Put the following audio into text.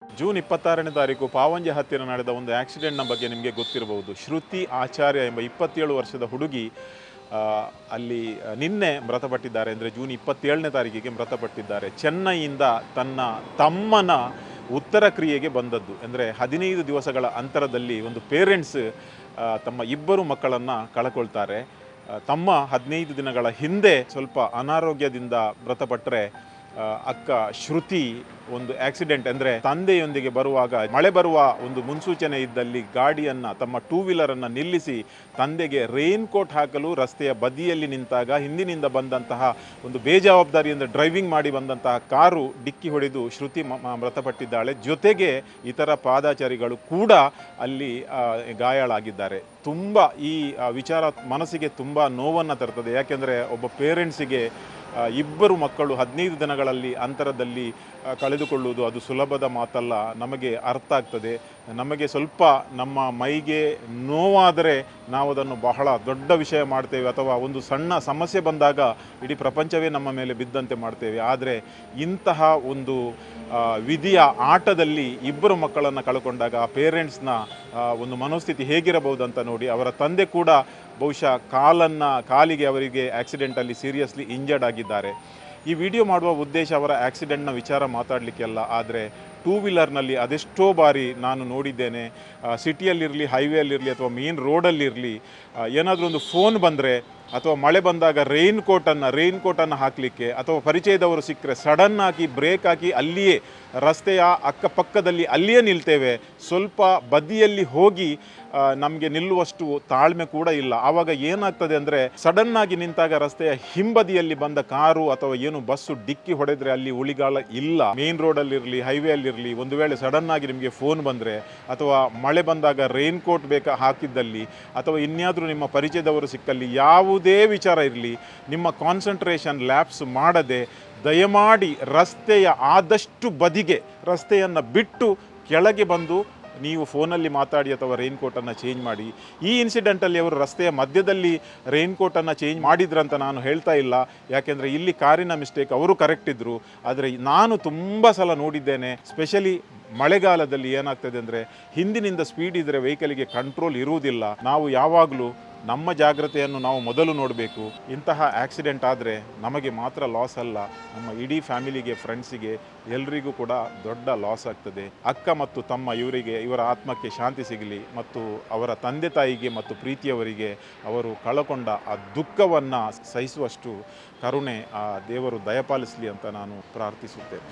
June 26ನೇ ತಾರೀಕು ಪಾವಂಜೆ ಹತ್ತಿರ ನಡೆದ ಒಂದು ಆಕ್ಸಿಡೆಂಟ್ನ ಬಗ್ಗೆ ನಿಮಗೆ ಗೊತ್ತಿರಬಹುದು. ಶ್ರುತಿ ಆಚಾರ್ಯ ಎಂಬ 27 ವರ್ಷದ ಹುಡುಗಿ ಅಲ್ಲಿ ನಿನ್ನೆ ಮೃತಪಟ್ಟಿದ್ದಾರೆ. ಅಂದರೆ ಜೂನ್ 27ನೇ ತಾರೀಕಿಗೆ ಮೃತಪಟ್ಟಿದ್ದಾರೆ. ಚೆನ್ನೈಯಿಂದ ತನ್ನ ತಮ್ಮನ ಉತ್ತರ ಕ್ರಿಯೆಗೆ ಬಂದದ್ದು. ಅಂದರೆ 15 ದಿವಸಗಳ ಅಂತರದಲ್ಲಿ ಒಂದು ಪೇರೆಂಟ್ಸ್ ತಮ್ಮ ಇಬ್ಬರು ಮಕ್ಕಳನ್ನು ಕಳ್ಕೊಳ್ತಾರೆ. ತಮ್ಮ 15 ದಿನಗಳ ಹಿಂದೆ ಸ್ವಲ್ಪ ಅನಾರೋಗ್ಯದಿಂದ ಮೃತಪಟ್ಟರೆ ಅಕ್ಕ ಶ್ರುತಿ ಒಂದು ಆಕ್ಸಿಡೆಂಟ್, ಅಂದರೆ ತಂದೆಯೊಂದಿಗೆ ಬರುವಾಗ ಮಳೆ ಬರುವ ಒಂದು ಮುನ್ಸೂಚನೆ ಇದ್ದಲ್ಲಿ ಗಾಡಿಯನ್ನು ತಮ್ಮ ಟೂ ವೀಲರನ್ನು ನಿಲ್ಲಿಸಿ ತಂದೆಗೆ ರೈನ್ ಕೋಟ್ ಹಾಕಲು ರಸ್ತೆಯ ಬದಿಯಲ್ಲಿ ನಿಂತಾಗ ಹಿಂದಿನಿಂದ ಬಂದಂತಹ ಒಂದು ಬೇಜವಾಬ್ದಾರಿಯಿಂದ ಡ್ರೈವಿಂಗ್ ಮಾಡಿ ಬಂದಂತಹ ಕಾರು ಡಿಕ್ಕಿ ಹೊಡೆದು ಶ್ರುತಿ ಮೃತಪಟ್ಟಿದ್ದಾಳೆ. ಜೊತೆಗೆ ಇತರ ಪಾದಾಚಾರಿಗಳು ಕೂಡ ಅಲ್ಲಿ ಗಾಯಾಳಾಗಿದ್ದಾರೆ. ತುಂಬ ಈ ವಿಚಾರ ಮನಸ್ಸಿಗೆ ತುಂಬ ನೋವನ್ನು ತರ್ತದೆ. ಯಾಕೆಂದರೆ ಒಬ್ಬ ಪೇರೆಂಟ್ಸಿಗೆ ಇಬ್ಬರು ಮಕ್ಕಳು 15 ದಿನಗಳಲ್ಲಿ ಅಂತರದಲ್ಲಿ ಕಳೆದುಕೊಳ್ಳುವುದು ಅದು ಸುಲಭದ ಮಾತಲ್ಲ. ನಮಗೆ ಅರ್ಥ ಆಗ್ತದೆ. ನಮಗೆ ಸ್ವಲ್ಪ ನಮ್ಮ ಮೈಗೆ ನೋವಾದರೆ ನಾವು ಅದನ್ನು ಬಹಳ ದೊಡ್ಡ ವಿಷಯ ಮಾಡ್ತೇವೆ, ಅಥವಾ ಒಂದು ಸಣ್ಣ ಸಮಸ್ಯೆ ಬಂದಾಗ ಇಡೀ ಪ್ರಪಂಚವೇ ನಮ್ಮ ಮೇಲೆ ಬಿದ್ದಂತೆ ಮಾಡ್ತೇವೆ. ಆದರೆ ಇಂತಹ ಒಂದು ವಿಧಿಯ ಆಟದಲ್ಲಿ ಇಬ್ಬರು ಮಕ್ಕಳನ್ನು ಕಳ್ಕೊಂಡಾಗ ಆ ಪೇರೆಂಟ್ಸ್ನ ಒಂದು ಮನೋಸ್ಥಿತಿ ಹೇಗಿರಬಹುದು ಅಂತ ನೋಡಿ. ಅವರ ತಂದೆ ಕೂಡ ಬಹುಶಃ ಕಾಲಿಗೆ ಅವರಿಗೆ ಆಕ್ಸಿಡೆಂಟಲ್ಲಿ ಸೀರಿಯಸ್ಲಿ ಇಂಜರ್ಡ್ ಆಗಿದ್ದಾರೆ. ಈ ವಿಡಿಯೋ ಮಾಡುವ ಉದ್ದೇಶ ಅವರ ಆಕ್ಸಿಡೆಂಟ್ನ ವಿಚಾರ ಮಾತಾಡಲಿಕ್ಕೆ ಅಲ್ಲ, ಆದರೆ ಟೂ ವೀಲರ್ನಲ್ಲಿ ಅದೆಷ್ಟೋ ಬಾರಿ ನಾನು ನೋಡಿದ್ದೇನೆ. ಸಿಟಿಯಲ್ಲಿರಲಿ, ಹೈವೇಯಲ್ಲಿರಲಿ, ಅಥವಾ ಮೇನ್ ರೋಡಲ್ಲಿರಲಿ, ಏನಾದರೂ ಒಂದು ಫೋನ್ ಬಂದರೆ ಅಥವಾ ಮಳೆ ಬಂದಾಗ ರೈನ್ ಕೋಟನ್ನು ಹಾಕಲಿಕ್ಕೆ ಅಥವಾ ಪರಿಚಯದವರು ಸಿಕ್ಕರೆ ಸಡನ್ ಆಗಿ ಬ್ರೇಕ್ ಹಾಕಿ ಅಲ್ಲಿಯೇ ರಸ್ತೆಯ ಅಕ್ಕಪಕ್ಕದಲ್ಲಿ ಅಲ್ಲಿಯೇ ನಿಲ್ತೇವೆ. ಸ್ವಲ್ಪ ಬದಿಯಲ್ಲಿ ಹೋಗಿ ನಮಗೆ ನಿಲ್ಲುವಷ್ಟು ತಾಳ್ಮೆ ಕೂಡ ಇಲ್ಲ. ಆವಾಗ ಏನಾಗ್ತದೆ ಅಂದರೆ ಸಡನ್ನಾಗಿ ನಿಂತಾಗ ರಸ್ತೆಯ ಹಿಂಬದಿಯಲ್ಲಿ ಬಂದ ಕಾರು ಅಥವಾ ಏನು ಬಸ್ಸು ಡಿಕ್ಕಿ ಹೊಡೆದ್ರೆ ಅಲ್ಲಿ ಉಳಿಗಾಲ ಇಲ್ಲ. ಮೇನ್ ರೋಡಲ್ಲಿರಲಿ, ಹೈವೇಯಲ್ಲಿರಲಿ, ಒಂದು ವೇಳೆ ಸಡನ್ನಾಗಿ ನಿಮಗೆ ಫೋನ್ ಬಂದರೆ ಅಥವಾ ಮಳೆ ಬಂದಾಗ ರೈನ್ ಕೋಟ್ ಹಾಕಿದ್ದಲ್ಲಿ ಅಥವಾ ಇನ್ಯಾದರೂ ನಿಮ್ಮ ಪರಿಚಯದವರು ಸಿಕ್ಕಲ್ಲಿ, ಯಾವುದೇ ವಿಚಾರ ಇರಲಿ, ನಿಮ್ಮ ಕಾನ್ಸಂಟ್ರೇಷನ್ ಲ್ಯಾಪ್ಸ್ ಮಾಡದೆ ದಯಮಾಡಿ ರಸ್ತೆಯ ಆದಷ್ಟು ಬದಿಗೆ ರಸ್ತೆಯನ್ನು ಬಿಟ್ಟು ಕೆಳಗೆ ಬಂದು ನೀವು ಫೋನಲ್ಲಿ ಮಾತಾಡಿ ಅಥವಾ ರೈನ್ ಕೋಟನ್ನು ಚೇಂಜ್ ಮಾಡಿ. ಈ ಇನ್ಸಿಡೆಂಟಲ್ಲಿ ಅವರು ರಸ್ತೆಯ ಮಧ್ಯದಲ್ಲಿ ರೈನ್ ಕೋಟನ್ನು ಚೇಂಜ್ ಮಾಡಿದ್ರಂತ ನಾನು ಹೇಳ್ತಾ ಇಲ್ಲ, ಯಾಕೆಂದರೆ ಇಲ್ಲಿ ಕಾರಿನ ಮಿಸ್ಟೇಕ್, ಅವರು ಕರೆಕ್ಟ್ ಇದ್ದರು. ಆದರೆ ನಾನು ತುಂಬ ಸಲ ನೋಡಿದ್ದೇನೆ, ಸ್ಪೆಷಲಿ ಮಳೆಗಾಲದಲ್ಲಿ ಏನಾಗ್ತದೆ ಅಂದರೆ ಹಿಂದಿನಿಂದ ಸ್ಪೀಡ್ ಇದ್ದರೆ ವೆಹಿಕಲಿಗೆ ಕಂಟ್ರೋಲ್ ಇರುವುದಿಲ್ಲ. ನಾವು ಯಾವಾಗಲೂ ನಮ್ಮ ಜಾಗ್ರತೆಯನ್ನು ನಾವು ಮೊದಲು ನೋಡಬೇಕು. ಇಂತಹ ಆಕ್ಸಿಡೆಂಟ್ ಆದರೆ ನಮಗೆ ಮಾತ್ರ ಲಾಸ್ ಅಲ್ಲ, ನಮ್ಮ ಇಡೀ ಫ್ಯಾಮಿಲಿಗೆ, ಫ್ರೆಂಡ್ಸಿಗೆ, ಎಲ್ರಿಗೂ ಕೂಡ ದೊಡ್ಡ ಲಾಸ್ ಆಗ್ತದೆ. ಅಕ್ಕ ಮತ್ತು ತಮ್ಮ ಇವರ ಆತ್ಮಕ್ಕೆ ಶಾಂತಿ ಸಿಗಲಿ, ಮತ್ತು ಅವರ ತಂದೆ ತಾಯಿಗೆ ಮತ್ತು ಪ್ರೀತಿಯವರಿಗೆ ಅವರು ಕಳಕೊಂಡ ಆ ದುಃಖವನ್ನು ಸಹಿಸುವಷ್ಟು ಕರುಣೆ ಆ ದೇವರು ದಯಪಾಲಿಸಲಿ ಅಂತ ನಾನು ಪ್ರಾರ್ಥಿಸುತ್ತೇನೆ.